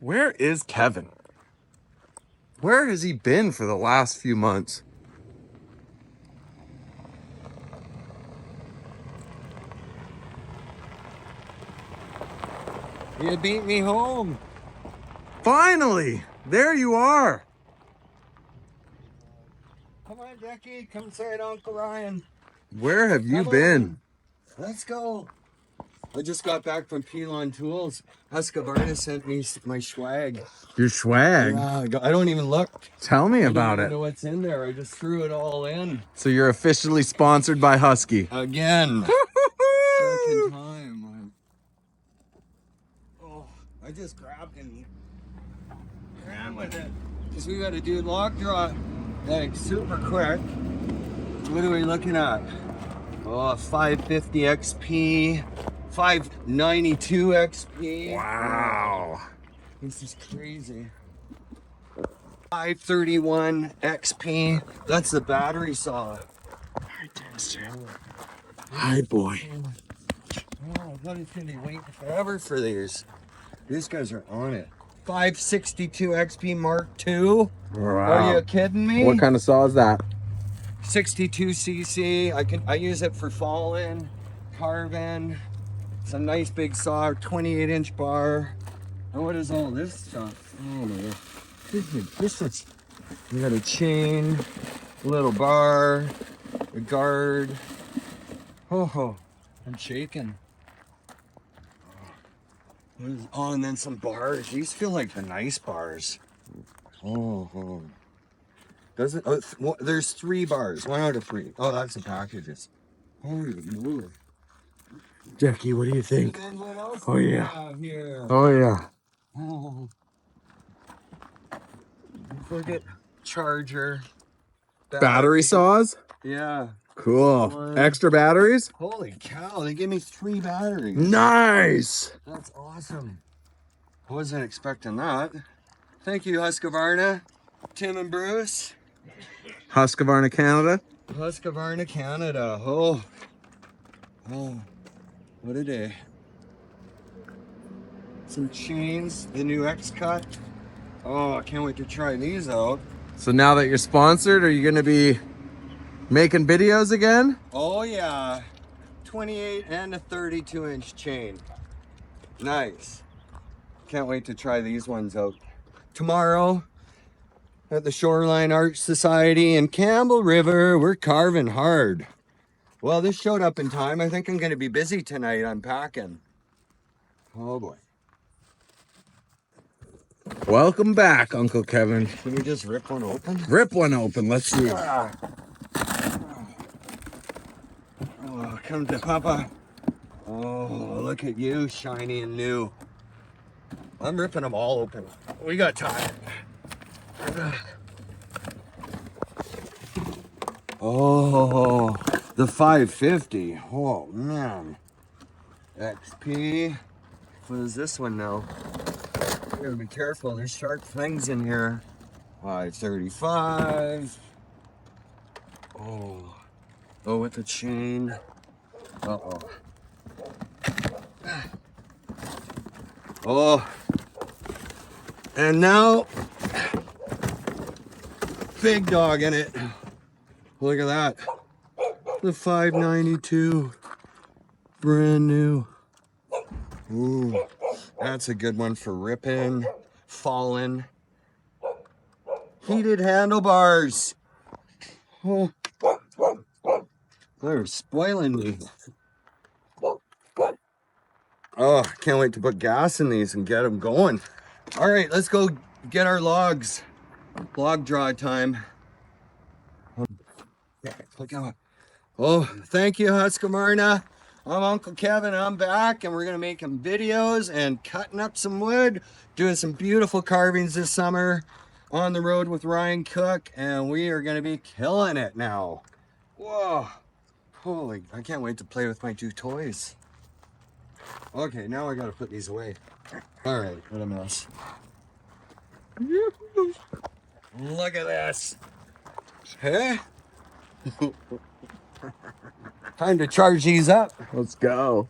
Where is Kevin? Where has he been for the last few months? You beat me home. Finally! There you are! Come on, Jackie. Come say it to Uncle Ryan. Where have you Come been? on. Let's go. I just got back from Pelon Tools. Husqvarna sent me my swag. Your swag? Yeah, I don't even look. Tell me I about don't even it. know what's in there. I just threw it all in. So you're officially sponsored by Husky. Again. Second time. Oh, I just grabbed and ran with it. Because we got to do log draw like super quick. What are we looking at? Oh, 550 XP, 592 XP. Wow. This is crazy. 531 XP. That's the battery saw. Hi, Dexter. Hi, boy. Oh, I thought he's gonna be waiting forever for these. These guys are on it. 562 XP Mark II. Wow. Are you kidding me? What kind of saw is that? 62 cc. I use it for falling, carving. It's a nice big saw, 28-inch bar. And what is all this stuff? Oh my god. This is, you got a chain, a little bar, a guard. Oh, I'm shaking. Oh, and then some bars. These feel like the nice bars. Oh. Does it? Oh, there's 3 bars. 1 out of 3. Oh, that's the packages. Holy moly. Jackie, what do you think? And then what else Oh, do we yeah. have here? Oh, yeah. Oh. Look at charger. Battery saws? Yeah. Cool. One. Extra batteries? Holy cow, they gave me 3 batteries. Nice. That's awesome. I wasn't expecting that. Thank you, Husqvarna, Tim and Bruce. Husqvarna, Canada. Husqvarna, Canada. Oh, what a day. Some chains, the new X-Cut. Oh, I can't wait to try these out. So now that you're sponsored, are you going to be making videos again? Oh yeah, 28 and a 32-inch chain. Nice. Can't wait to try these ones out. Tomorrow at the Shoreline Art Society in Campbell River, we're carving hard. Well, this showed up in time. I think I'm going to be busy tonight unpacking. Oh boy. Welcome back, Uncle Kevin. Can we just rip one open? Rip one open. Let's see. Oh, come to Papa. Oh, look at you, shiny and new. I'm ripping them all open. We got time. Oh, the 550. Oh, man. XP. What is this one now? You gotta be careful. There's sharp things in here. 535. Oh, with the chain. Uh-oh. Oh. And now, big dog in it. Look at that. The 592. Brand new. Ooh, that's a good one for ripping, falling. Heated handlebars. Oh, they're spoiling me. Oh, can't wait to put gas in these and get them going. All right, let's go get our logs. Log draw time. Oh, thank you, Husqvarna. I'm Uncle Kevin. I'm back, and we're gonna make some videos and cutting up some wood, doing some beautiful carvings this summer on the road with Ryan Cook, and we are gonna be killing it now. Whoa, holy! I can't wait to play with my 2 toys. Okay, now I gotta put these away. All right, what a mess. Look at this. Hey? Time to charge these up. Let's go.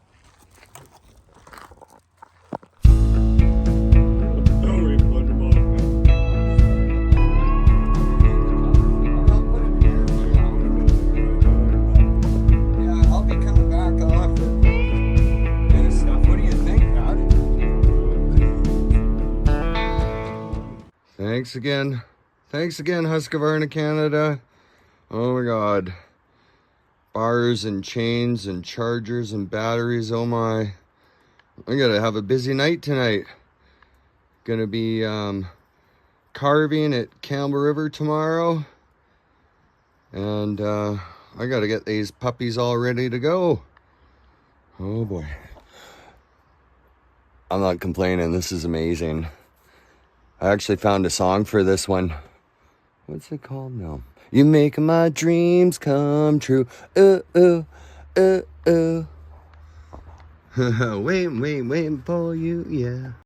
Oh, Thanks again. Thanks again, Husqvarna Canada. Oh my God. Bars and chains and chargers and batteries. Oh my. I gotta have a busy night tonight. Gonna be carving at Campbell River tomorrow. And I gotta get these puppies all ready to go. Oh boy. I'm not complaining. This is amazing. I actually found a song for this one. What's it called now? You make my dreams come true. Wait for you, yeah.